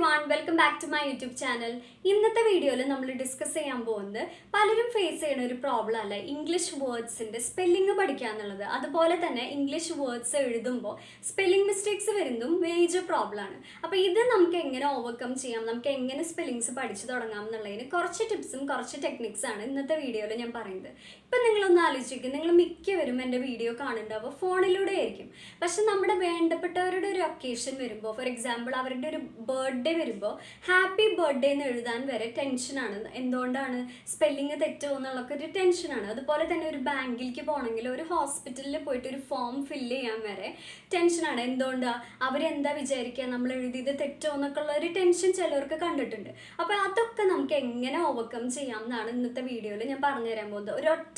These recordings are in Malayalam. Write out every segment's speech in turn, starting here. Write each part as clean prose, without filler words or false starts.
everyone, welcome back to my YouTube channel. ഇന്നത്തെ വീഡിയോയിൽ നമ്മൾ ഡിസ്കസ് ചെയ്യാൻ പോകുന്നത് പലരും ഫേസ് ചെയ്യുന്ന ഒരു പ്രോബ്ലം അല്ല ഇംഗ്ലീഷ് വേർഡ്സിന്റെ സ്പെല്ലിംഗ് പഠിക്കുക എന്നുള്ളത്. അതുപോലെ തന്നെ ഇംഗ്ലീഷ് വേർഡ്സ് എഴുതുമ്പോൾ സ്പെല്ലിംഗ് മിസ്റ്റേക്സ് വരുന്നതും മേജർ പ്രോബ്ലം ആണ്. അപ്പോൾ ഇത് നമുക്ക് എങ്ങനെ ഓവർകം ചെയ്യാം, നമുക്ക് എങ്ങനെ സ്പെല്ലിങ്സ് പഠിച്ചു തുടങ്ങാം എന്നുള്ളതിന് കുറച്ച് ടിപ്സും കുറച്ച് ടെക്നിക്സ് ആണ് ഇന്നത്തെ വീഡിയോയിൽ ഞാൻ പറയുന്നത്. ഇപ്പം നിങ്ങളൊന്ന് ആലോചിക്കുക, നിങ്ങൾ മിക്കവരും എൻ്റെ വീഡിയോ കാണുന്നുണ്ടാവുക ഫോണിലൂടെ ആയിരിക്കും. പക്ഷെ നമ്മുടെ വേണ്ടപ്പെട്ടവരുടെ ഒരു ഒക്കേഷൻ വരുമ്പോൾ, ഫോർ എക്സാമ്പിൾ അവരുടെ ഒരു ബർത്ത്ഡേ വരുമ്പോൾ ഹാപ്പി ബർത്ത്ഡേ എന്ന് എഴുതാൻ വരെ ടെൻഷനാണ്. എന്തുകൊണ്ടാണ്? സ്പെല്ലിങ് തെറ്റോ എന്നുള്ളൊക്കെ ഒരു ടെൻഷനാണ്. അതുപോലെ തന്നെ ഒരു ബാങ്കിലേക്ക് പോകണമെങ്കിൽ, ഒരു ഹോസ്പിറ്റലിൽ പോയിട്ട് ഒരു ഫോം ഫില്ല് ചെയ്യാൻ വരെ ടെൻഷനാണ്. എന്തുകൊണ്ടാണ്? അവരെന്താ വിചാരിക്കുക, നമ്മൾ എഴുതിയത് തെറ്റോ എന്നൊക്കെ ഉള്ള ഒരു ടെൻഷൻ ചിലവർക്ക് കണ്ടിട്ടുണ്ട്. അപ്പോൾ അതൊക്കെ നമുക്ക് എങ്ങനെ ഓവർകം ചെയ്യാം എന്നാണ് ഇന്നത്തെ വീഡിയോയിൽ ഞാൻ പറഞ്ഞുതരാൻ പോകുന്നത്.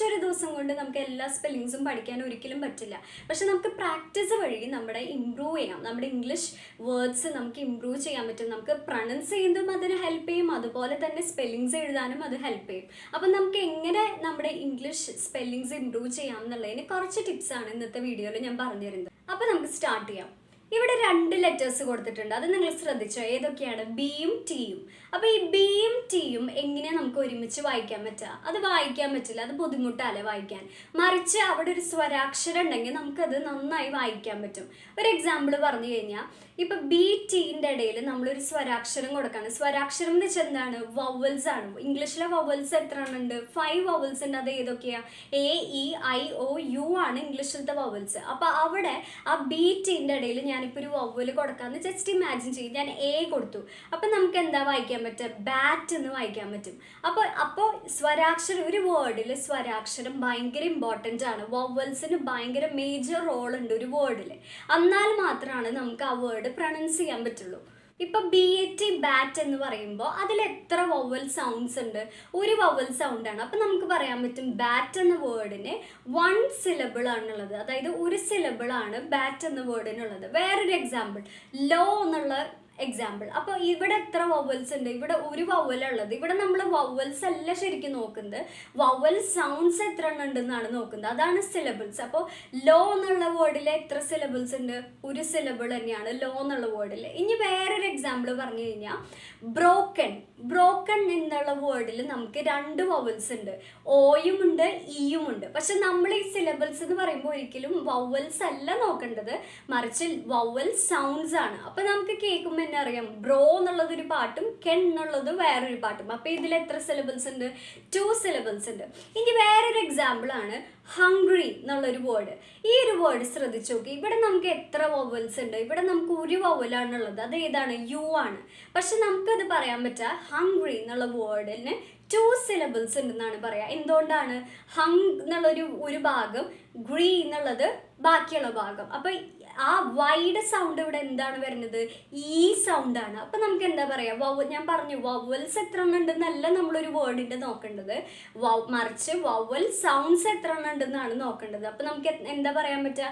ഒരു ദിവസം കൊണ്ട് നമുക്ക് എല്ലാ സ്പെല്ലിങ്സും പഠിക്കാൻ ഒരിക്കലും പറ്റില്ല. പക്ഷെ നമുക്ക് പ്രാക്ടീസ് വഴി നമ്മുടെ ഇമ്പ്രൂവ് ചെയ്യാം. നമ്മുടെ ഇംഗ്ലീഷ് വേർഡ്സ് നമുക്ക് ഇമ്പ്രൂവ് ചെയ്യാൻ പറ്റും. നമുക്ക് പ്രൊനൗൺസ് ചെയ്യുന്നതും അതിന് ഹെൽപ്പ് ചെയ്യും, അതുപോലെ തന്നെ സ്പെല്ലിങ്സ് എഴുതാനും അത് ഹെൽപ്പ് ചെയ്യും. അപ്പം നമുക്ക് എങ്ങനെ നമ്മുടെ ഇംഗ്ലീഷ് സ്പെല്ലിങ്സ് ഇമ്പ്രൂവ് ചെയ്യാം എന്നുള്ളതിന് കുറച്ച് ടിപ്സാണ് ഇന്നത്തെ വീഡിയോയിൽ ഞാൻ പറഞ്ഞുതരുന്നത്. അപ്പോൾ നമുക്ക് സ്റ്റാർട്ട് ചെയ്യാം. ഇവിടെ 2 ലെറ്റേഴ്സ് കൊടുത്തിട്ടുണ്ട്, അത് നിങ്ങൾ ശ്രദ്ധിച്ചോ? ഏതൊക്കെയാണ്? ബിയും ടിയും. അപ്പോൾ ഈ ബിയും ടിയും എങ്ങനെയാണ് നമുക്ക് ഒരുമിച്ച് വായിക്കാൻ പറ്റുക? അത് വായിക്കാൻ പറ്റില്ല, അത് ബുദ്ധിമുട്ടല്ലേ വായിക്കാൻ. മറിച്ച് അവിടെ ഒരു സ്വരാക്ഷരം ഉണ്ടെങ്കിൽ നമുക്കത് നന്നായി വായിക്കാൻ പറ്റും. ഒരു എക്സാമ്പിൾ പറഞ്ഞു കഴിഞ്ഞാൽ, ഇപ്പം ബി ടീൻ്റെ ഇടയിൽ നമ്മളൊരു സ്വരാക്ഷരം കൊടുക്കുകയാണ്. സ്വരാക്ഷരം എന്ന് വെച്ചാൽ എന്താണ്? വവൽസ് ആണ്. ഇംഗ്ലീഷിലെ വവൽസ് എത്ര ഉണ്ട്? 5 വവൽസ് ഉണ്ട്. അത് ഏതൊക്കെയാണ്? A, E, I, O, U ആണ് ഇംഗ്ലീഷിലത്തെ വവൽസ്. അപ്പോൾ അവിടെ ആ ബി ടീൻ്റെ ഇടയിൽ ഞാനിപ്പോൾ ഒരു വവൽ കൊടുക്കാമെന്ന് ജസ്റ്റ് ഇമാജിൻ ചെയ്യും. ഞാൻ എ കൊടുത്തു. അപ്പം നമുക്ക് എന്താ വായിക്കാൻ പറ്റുക? ബാറ്റ് എന്ന് വായിക്കാൻ പറ്റും. അപ്പോൾ സ്വരാക്ഷരം, ഒരു വേർഡിൽ സ്വരാക്ഷരം ഭയങ്കര ഇമ്പോർട്ടൻ്റ് ആണ്. വവൽസിന് ഭയങ്കര മേജർ റോൾ ഉണ്ട് ഒരു വേർഡിൽ. എന്നാൽ മാത്രമാണ് നമുക്ക് ആ വേർഡ് പ്രൊനൗൺസ് ചെയ്യാൻ പറ്റുള്ളൂ. ഇപ്പം BAT ബാറ്റ് എന്ന് പറയുമ്പോൾ അതിൽ എത്ര വവൽ സൗണ്ട്സ് ഉണ്ട്? ഒരു വവൽ സൗണ്ടാണ്. അപ്പം നമുക്ക് പറയാൻ പറ്റും ബാറ്റ് എന്ന വേർഡിന് 1 സിലബിൾ ആണുള്ളത്. അതായത് ഒരു സിലബിൾ ആണ് ബാറ്റ് എന്ന വേർഡിനുള്ളത്. വേറൊരു എക്സാമ്പിൾ, ലോ എന്നുള്ള എക്സാമ്പിൾ. അപ്പോൾ ഇവിടെ എത്ര വവൽസ് ഉണ്ട്? ഇവിടെ ഒരു വവലുള്ളത്. ഇവിടെ നമ്മൾ വവൽസ് അല്ല ശരിക്കും നോക്കുന്നത്, വവൽ സൗണ്ട്സ് എത്ര എണ്ണം ഉണ്ടെന്നാണ് നോക്കുന്നത്. അതാണ് സിലബിൾസ്. അപ്പോൾ ലോ എന്നുള്ള വേർഡിൽ എത്ര സിലബിൾസ് ഉണ്ട്? ഒരു സിലബിൾ തന്നെയാണ് ലോ എന്നുള്ള വേർഡിൽ. ഇനി വേറൊരു എക്സാമ്പിൾ പറഞ്ഞു കഴിഞ്ഞാൽ, ബ്രോക്കൺ. ബ്രോക്കൺ എന്നുള്ള വേർഡിൽ നമുക്ക് 2 വവൽസ് ഉണ്ട്, ഓയും ഉണ്ട്, ഇയും ഉണ്ട്. പക്ഷെ നമ്മൾ ഈ സിലബിൾസ് എന്ന് പറയുമ്പോൾ ഒരിക്കലും വവൽസ് അല്ല നോക്കേണ്ടത്, മറിച്ച് വവൽ സൗണ്ട്സ് ആണ്. അപ്പോൾ നമുക്ക് കേൾക്കുമ്പോൾ തന്നെ അറിയാം, ബ്രോ എന്നുള്ളത് ഒരു പാട്ടും കെൻ എന്നുള്ളത് വേറൊരു പാട്ടും. അപ്പോൾ ഇതിൽ എത്ര സിലബിൾസ് ഉണ്ട്? 2 സിലബിൾസ് ഉണ്ട്. ഇനി വേറൊരു എക്സാമ്പിൾ ആണ് ഹംഗ്രി എന്നുള്ളൊരു വേർഡ്. ഈ ഒരു വേർഡ് ശ്രദ്ധിച്ചു നോക്കി. ഇവിടെ നമുക്ക് എത്ര വവൽസ് ഉണ്ട്? ഇവിടെ നമുക്ക് ഒരു വവലാണുള്ളത്. അത് ഏതാണ്? യു ആണ്. പക്ഷെ നമുക്കത് പറയാൻ പറ്റുക ഹംഗ്രി എന്നുള്ള വേർഡിന് 2 സിലബിൾസ് ഉണ്ടെന്നാണ് പറയുക. എന്തുകൊണ്ടാണ്? ഹങ് എന്നുള്ളൊരു ഭാഗം, ഗ്രീ എന്നുള്ളത് ബാക്കിയുള്ള ഭാഗം. അപ്പം ആ വൈഡ് സൗണ്ട് ഇവിടെ എന്താണ് വരുന്നത്? ഈ സൗണ്ടാണ്. അപ്പം നമുക്ക് എന്താ പറയുക? ഞാൻ പറഞ്ഞു വവൽസ് എത്ര എണ്ണം ഉണ്ടെന്നല്ല നമ്മളൊരു വേർഡിൻ്റെ നോക്കേണ്ടത്, മറിച്ച് വവൽ സൗണ്ട്സ് എത്ര എണ്ണം ഉണ്ടെന്നാണ് നോക്കേണ്ടത്. അപ്പം നമുക്ക് എന്താ പറയാൻ പറ്റുക?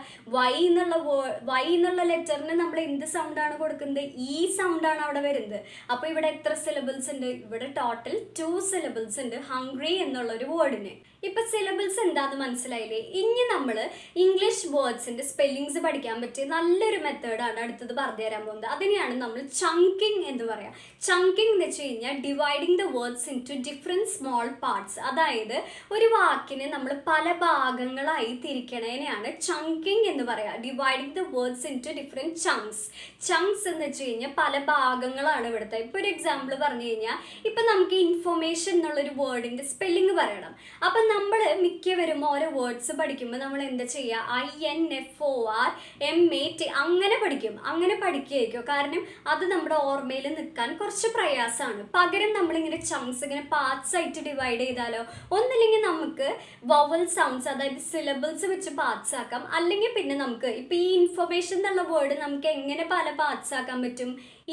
വൈ എന്നുള്ള ലെറ്ററിന് നമ്മൾ എന്ത് സൗണ്ടാണ് കൊടുക്കുന്നത്? ഈ സൗണ്ടാണ് അവിടെ വരുന്നത്. അപ്പോൾ ഇവിടെ എത്ര സിലബിൾസ് ഉണ്ട്? ഇവിടെ ടോട്ടൽ 2 സിലബിൾസ് ഉണ്ട് ഹംഗ്രി എന്നുള്ളൊരു വേർഡിന്. ഇപ്പം സിലബിൾസ് എന്താണെന്ന് മനസ്സിലായില്ലേ? ഇനി നമ്മൾ ഇംഗ്ലീഷ് വേർഡ്സിൻ്റെ സ്പെല്ലിങ്സ് പഠിക്കാൻ പറ്റിയ നല്ലൊരു മെത്തേഡാണ് അടുത്തത് പറഞ്ഞു തരാൻ പോകുന്നത്. അതിനെയാണ് നമ്മൾ ചങ്കിങ് എന്ന് പറയാം. ചങ്കിങ് എന്ന് വെച്ച് കഴിഞ്ഞാൽ dividing the words into different small parts. അതായത് ഒരു വാക്കിനെ നമ്മൾ പല ഭാഗങ്ങളായി തിരിക്കണേനെയാണ് ചങ്കിങ് എന്ന് പറയുക. Dividing the words into different chunks. Chunks എന്ന് വെച്ച് കഴിഞ്ഞാൽ പല ഭാഗങ്ങളാണ് ഇവിടുത്തെ. ഇപ്പോൾ ഒരു എക്സാമ്പിൾ പറഞ്ഞു കഴിഞ്ഞാൽ, ഇപ്പം നമുക്ക് ഇൻഫോർമേഷൻ എന്നുള്ളൊരു വേർഡിൻ്റെ സ്പെല്ലിങ് പറയണം. അപ്പം നമ്മൾ മിക്കവരും ഓരോ വേർഡ്സ് പഠിക്കുമ്പോൾ നമ്മൾ എന്താ ചെയ്യുക? INFORMAT അങ്ങനെ പഠിക്കും. അങ്ങനെ പഠിക്കുകയായിരിക്കും. കാരണം അത് നമ്മുടെ ഓർമ്മയിൽ നിൽക്കാൻ കുറച്ച് പ്രയാസമാണ്. പകരം നമ്മളിങ്ങനെ ചങ്ക്സ്, ഇങ്ങനെ പാർട്സ് ആയിട്ട് ഡിവൈഡ് ചെയ്താലോ, ഒന്നില്ലെങ്കിൽ നമുക്ക് വവൽ സൗണ്ട്സ്, അതായത് സിലബിൾസ് വെച്ച് പാർട്സ് ആക്കാം. അല്ലെങ്കിൽ പിന്നെ നമുക്ക് ഇപ്പോൾ ഈ ഇൻഫർമേഷൻ എന്നുള്ള വേർഡ് നമുക്ക് എങ്ങനെ പല പാർട്സ് ആക്കാൻ പറ്റും?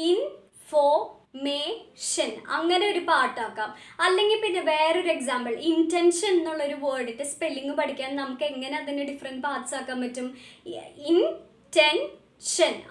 ഇൻഫോർമേഷൻ അങ്ങനെ ഒരു പാർട്ടാക്കാം. അല്ലെങ്കിൽ പിന്നെ വേറൊരു എക്സാമ്പിൾ, ഇൻറ്റൻഷൻ എന്നുള്ളൊരു വേർഡിൻ്റെ സ്പെല്ലിങ് പഠിക്കാൻ നമുക്ക് എങ്ങനെ അതിന് ഡിഫറെൻറ്റ് പാർട്സ് ആക്കാൻ പറ്റും?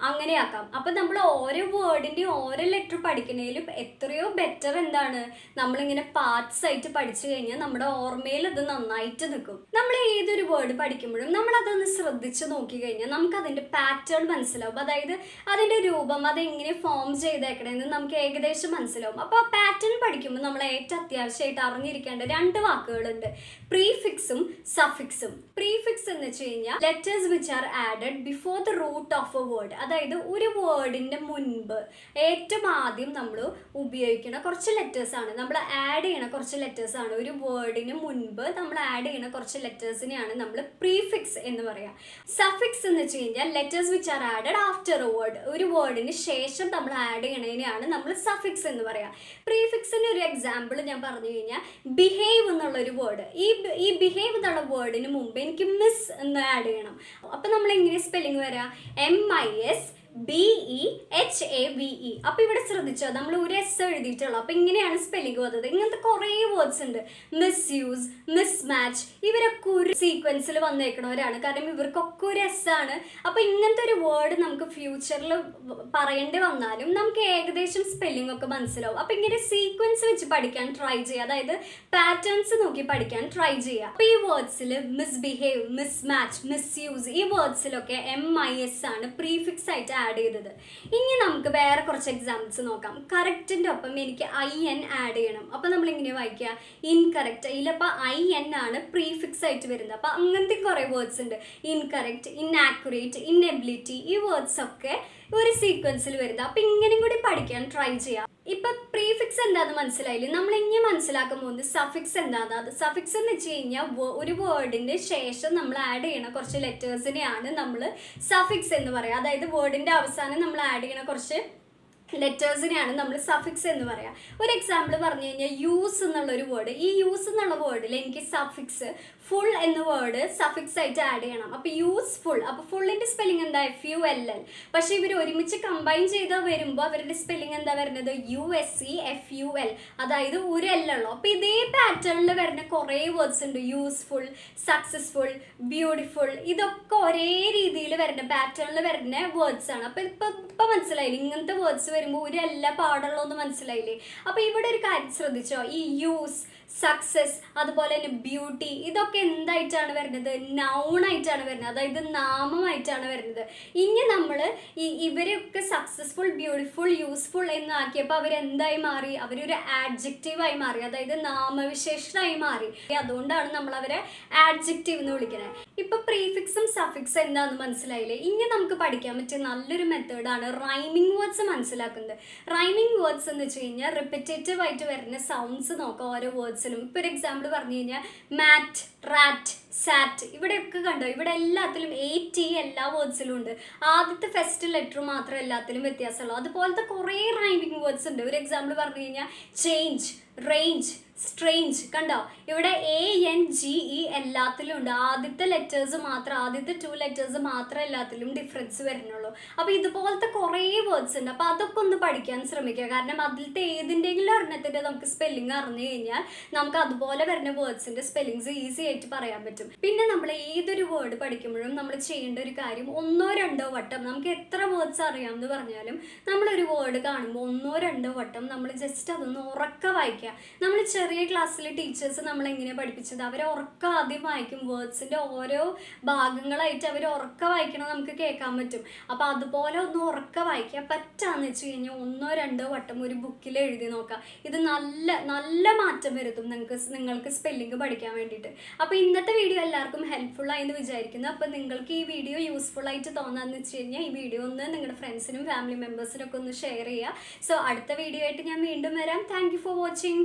അങ്ങനെയാക്കാം. അപ്പൊ നമ്മൾ ഓരോ വേർഡിന്റെയും ഓരോ ലെറ്റർ പഠിക്കുന്നതിലും എത്രയോ ബെറ്റർ എന്താണ് നമ്മളിങ്ങനെ പാർട്സ് ആയിട്ട് പഠിച്ചു കഴിഞ്ഞാൽ നമ്മുടെ ഓർമ്മയിൽ അത് നന്നായിട്ട് നിൽക്കും. നമ്മൾ ഏതൊരു വേർഡ് പഠിക്കുമ്പോഴും നമ്മൾ അതൊന്ന് ശ്രദ്ധിച്ച് നോക്കി കഴിഞ്ഞാൽ നമുക്ക് അതിന്റെ പാറ്റേൺ മനസ്സിലാവും. അതായത് അതിന്റെ രൂപം അതെങ്ങനെ ഫോം ചെയ്തേക്കണമെന്ന് നമുക്ക് ഏകദേശം മനസ്സിലാവും. അപ്പോൾ ആ പാറ്റേൺ പഠിക്കുമ്പോൾ നമ്മൾ ഏറ്റവും അത്യാവശ്യമായിട്ട് അറിഞ്ഞിരിക്കേണ്ട 2 വാക്കുകളുണ്ട്, പ്രീഫിക്സും സഫിക്സും. പ്രീഫിക്സ് എന്ന് വെച്ച് കഴിഞ്ഞാൽ letters which are added before the root of a word. അതായത് ഒരു വേർഡിന്റെ മുൻപ് ഏറ്റവും ആദ്യം നമ്മൾ ഉപയോഗിക്കുന്ന കുറച്ച് ലെറ്റേഴ്സ് ആണ്, നമ്മൾ ആഡ് ചെയ്യണ കുറച്ച് ലെറ്റേഴ്സ് ആണ്. ഒരു വേർഡിന് മുൻപ് നമ്മൾ ആഡ് ചെയ്യണ കുറച്ച് ലെറ്റേഴ്സിനെയാണ് നമ്മൾ പ്രീഫിക്സ് എന്ന് പറയാം. സഫിക്സ് എന്ന് വെച്ച് കഴിഞ്ഞാൽ letters which are added after A word. ഒരു വേർഡിന് ശേഷം നമ്മൾ ആഡ് ചെയ്യണതിനെയാണ് നമ്മൾ സഫിക്സ് എന്ന് പറയാം. പ്രീഫിക്സിന് ഒരു എക്സാമ്പിൾ ഞാൻ പറഞ്ഞു കഴിഞ്ഞാൽ ബിഹേവ് എന്നുള്ള ഒരു വേർഡ്, ഈ ബിഹേവ് എന്നുള്ള വേർഡിന് മുമ്പ് എനിക്ക് മിസ് എന്ന് ആഡ് ചെയ്യണം. അപ്പൊ നമ്മൾ എങ്ങനെ സ്പെല്ലിംഗ് വരാം? MISBEHAVE. അപ്പൊ ഇവിടെ ശ്രദ്ധിച്ചോ, നമ്മൾ ഒരു എസ് എഴുതിയിട്ടുള്ളൂ. അപ്പൊ ഇങ്ങനെയാണ് സ്പെല്ലിംഗ് വന്നത്. ഇങ്ങനത്തെ കുറേ വേർഡ്സ് ഉണ്ട്, മിസ്യൂസ്, മിസ്മാച്ച്, ഇവരൊക്കെ ഒരു സീക്വൻസിൽ വന്നേക്കണവരാണ്, കാരണം ഇവർക്കൊക്കെ ഒരു എസ് ആണ്. അപ്പൊ ഇങ്ങനത്തെ ഒരു വേർഡ് നമുക്ക് ഫ്യൂച്ചറിൽ പറയേണ്ടി വന്നാലും നമുക്ക് ഏകദേശം സ്പെല്ലിംഗ് ഒക്കെ മനസ്സിലാവും. അപ്പൊ ഇങ്ങനെ സീക്വൻസ് വെച്ച് പഠിക്കാൻ ട്രൈ ചെയ്യുക, അതായത് പാറ്റേൺസ് നോക്കി പഠിക്കാൻ ട്രൈ ചെയ്യുക. അപ്പൊ ഈ വേർഡ്സിൽ മിസ്ബിഹേവ്, മിസ്മാച്ച്, മിസ്യൂസ്, ഈ വേർഡ്സിലൊക്കെ MIS ആണ് പ്രീഫിക്സ് ആയിട്ട് ആഡ് ചെയ്തത്. ഇനി നമുക്ക് വേറെ കുറച്ച് എക്സാമ്പിൾസ് നോക്കാം. കറക്റ്റിന്റെ ഒപ്പം എനിക്ക് IN ആഡ് ചെയ്യണം. അപ്പൊ നമ്മൾ ഇങ്ങനെ വായിക്കുക, ഇൻകറക്റ്റ്. ഇതിലപ്പോ IN ആണ് പ്രീഫിക്സ് ആയിട്ട് വരുന്നത്. അപ്പൊ അങ്ങനത്തെ കുറെ വേർഡ്സ് ഉണ്ട്, ഇൻകറക്റ്റ്, ഇൻആക്യുറേറ്റ്, ഇൻഎബിലിറ്റി. ഈ വേർഡ്സ് ഒക്കെ ഒരു സീക്വൻസിൽ വരുന്നത്. അപ്പൊ ഇങ്ങനെയും കൂടി പഠിക്കാൻ ട്രൈ ചെയ്യാം. ഇപ്പൊ പ്രീഫിക്സ് എന്താന്ന് മനസ്സിലായില്ലേ? നമ്മൾ ഇനി മനസ്സിലാക്കാൻ പോകുന്നത് സഫിക്സ് എന്താന്ന്. അത് സഫിക്സ് എന്ന് വെച്ച് കഴിഞ്ഞാൽ ഒരു വേർഡിന്റെ ശേഷം നമ്മൾ ആഡ് ചെയ്യണ കുറച്ച് ലെറ്റേഴ്സിനെയാണ് നമ്മൾ സഫിക്സ് എന്ന് പറയുക. അതായത് വേർഡിന്റെ അവസാനം നമ്മൾ ആഡ് ചെയ്യണ കുറച്ച് ലെറ്റേഴ്സിനെയാണ് നമ്മൾ സഫിക്സ് എന്ന് പറയാം. ഒരു എക്സാമ്പിൾ പറഞ്ഞു കഴിഞ്ഞാൽ യൂസ് എന്നുള്ളൊരു വേർഡ്, ഈ യൂസ് എന്നുള്ള വേർഡിൽ എനിക്ക് സഫിക്സ് ഫുൾ എന്ന വേർഡ് സഫിക്സ് ആയിട്ട് ആഡ് ചെയ്യണം. അപ്പൊ യൂസ്ഫുൾ, അപ്പൊ ഫുള്ളിന്റെ സ്പെല്ലിംഗ് എന്താ? FULL. പക്ഷെ ഇവർ ഒരുമിച്ച് കമ്പൈൻ ചെയ്ത് വരുമ്പോൾ അവരുടെ സ്പെല്ലിംഗ് എന്താ വരുന്നത്? USEFUL, അതായത് ഒരു എല്ലുള്ളൂ. അപ്പൊ ഇതേ പാറ്റേണിൽ വരുന്ന കുറേ വേർഡ്സ് ഉണ്ട്, യൂസ്ഫുൾ, സക്സസ്ഫുൾ, ബ്യൂട്ടിഫുൾ. ഇതൊക്കെ ഒരേ രീതിയിൽ വരുന്ന പാറ്റേണിൽ വരുന്ന വേർഡ്സ് ആണ്. അപ്പൊ ഇപ്പൊ മനസ്സിലായില്ലേ? ഇങ്ങനത്തെ വേർഡ്സ് വരുമ്പോൾ ഒരു എല്ലാ പാടുള്ളൂന്ന് മനസ്സിലായില്ലേ? അപ്പൊ ഇവിടെ ഒരു കാര്യം ശ്രദ്ധിച്ചോ, ഈ യൂസ്, സക്സസ്, അതുപോലെ തന്നെ ബ്യൂട്ടി, ഇതൊക്കെ എന്തായിട്ടാണ് വരുന്നത്? നൗൺ ആയിട്ടാണ് വരുന്നത്, അതായത് നാമമായിട്ടാണ് വരുന്നത്. ഇനി നമ്മൾ ഇവരൊക്കെ സക്സസ്ഫുൾ, ബ്യൂട്ടിഫുൾ, യൂസ്ഫുൾ എന്നാക്കിയപ്പോൾ അവരെന്തായി മാറി? അവരൊരു ആഡ്ജക്റ്റീവായി മാറി, അതായത് നാമവിശേഷണമായി മാറി. അതുകൊണ്ടാണ് നമ്മൾ അവരെ ആഡ്ജക്റ്റീവ് എന്ന് വിളിക്കുന്നത്. ഇപ്പൊ പ്രീഫിക്സും സഫിക്സും എന്താണെന്ന് മനസ്സിലായില്ലേ? ഇനി നമുക്ക് പഠിക്കാൻ പറ്റിയ നല്ലൊരു മെത്തേഡാണ് റൈമിംഗ് വേർഡ്സ് മനസ്സിലാക്കുന്നത്. റൈമിംഗ് വേർഡ്സ് എന്ന് വെച്ച് കഴിഞ്ഞാൽ റിപ്പറ്റേറ്റീവ് ആയിട്ട് വരുന്ന സൗണ്ട്സ് നോക്കാം ഓരോ വേർഡ്സിലും. ഇപ്പൊ ഒരു എക്സാമ്പിൾ പറഞ്ഞു കഴിഞ്ഞാൽ മാറ്റ്, റാറ്റ്, സാറ്റ്, ഇവിടെയൊക്കെ കണ്ടോ? ഇവിടെ എല്ലാത്തിലും AT എല്ലാ വേർഡ്സിലും ഉണ്ട്. ആദ്യത്തെ ഫസ്റ്റ് ലെറ്റർ മാത്രം എല്ലാത്തിലും വ്യത്യാസമുള്ളൂ. അതുപോലത്തെ കുറേ റൈമിംഗ് വേർഡ്സ് ഉണ്ട്. ഒരു എക്സാമ്പിൾ പറഞ്ഞു കഴിഞ്ഞാൽ ചേഞ്ച്, റേഞ്ച്, സ്ട്രേഞ്ച്. കണ്ടോ? ഇവിടെ ANGE എല്ലാത്തിലും ഉണ്ട്. ആദ്യത്തെ ലെറ്റേഴ്സ് മാത്രം, ആദ്യത്തെ 2 ലെറ്റേഴ്സ് മാത്രം എല്ലാത്തിലും ഡിഫറൻസ് വരുന്നുള്ളൂ. അപ്പൊ ഇതുപോലത്തെ കുറേ വേർഡ്സ് ഉണ്ട്. അപ്പൊ അതൊക്കെ ഒന്ന് പഠിക്കാൻ ശ്രമിക്കുക, കാരണം അതിലത്തെ ഏതിൻ്റെങ്കിലും ഒരെണ്ണത്തിന്റെ നമുക്ക് സ്പെല്ലിംഗ് അറിഞ്ഞു കഴിഞ്ഞാൽ നമുക്ക് അതുപോലെ വരുന്ന വേർഡ്സിന്റെ സ്പെല്ലിങ്സ് ഈസി ആയിട്ട് പറയാൻ പറ്റും. പിന്നെ നമ്മൾ ഏതൊരു വേർഡ് പഠിക്കുമ്പോഴും നമ്മൾ ചെയ്യേണ്ട ഒരു കാര്യം, 1-2 വട്ടം, നമുക്ക് എത്ര വേർഡ്സ് അറിയാമെന്ന് പറഞ്ഞാലും നമ്മളൊരു വേർഡ് കാണുമ്പോൾ 1-2 വട്ടം നമ്മൾ ജസ്റ്റ് അതൊന്ന് ഉറക്ക വായിക്കുക. നമ്മൾ ചെറിയ ക്ലാസ്സിലെ ടീച്ചേഴ്സ് നമ്മൾ എങ്ങനെയാണ് പഠിപ്പിച്ചത്? അവർ ഉറക്കം ആദ്യം വായിക്കും, വേർഡ്സിന്റെ ഓരോ ഭാഗങ്ങളായിട്ട് അവർ ഉറക്കം വായിക്കണം, നമുക്ക് കേൾക്കാൻ പറ്റും. അപ്പൊ അതുപോലെ ഒന്ന് ഉറക്കം വായിക്കാൻ പറ്റാന്ന് വെച്ച് കഴിഞ്ഞാൽ 1-2 വട്ടം ഒരു ബുക്കിൽ എഴുതി നോക്കാം. ഇത് നല്ല നല്ല മാറ്റം വരുത്തും നിങ്ങൾക്ക് സ്പെല്ലിംഗ് പഠിക്കാൻ വേണ്ടിയിട്ട്. അപ്പൊ ഇന്നത്തെ വീഡിയോ എല്ലാവർക്കും ഹെൽപ്ഫുൾ ആയി എന്ന് വിചാരിക്കുന്നു. അപ്പൊ നിങ്ങൾക്ക് ഈ വീഡിയോ യൂസ്ഫുൾ ആയിട്ട് തോന്നാന്ന് വെച്ച് കഴിഞ്ഞാൽ ഈ വീഡിയോ ഒന്ന് നിങ്ങളുടെ ഫ്രണ്ട്സിനും ഫാമിലി മെമ്പേഴ്സിനും ഒക്കെ ഒന്ന് ഷെയർ ചെയ്യുക. സോ അടുത്ത വീഡിയോ ആയിട്ട് ഞാൻ വീണ്ടും വരാം. Thank you for watching.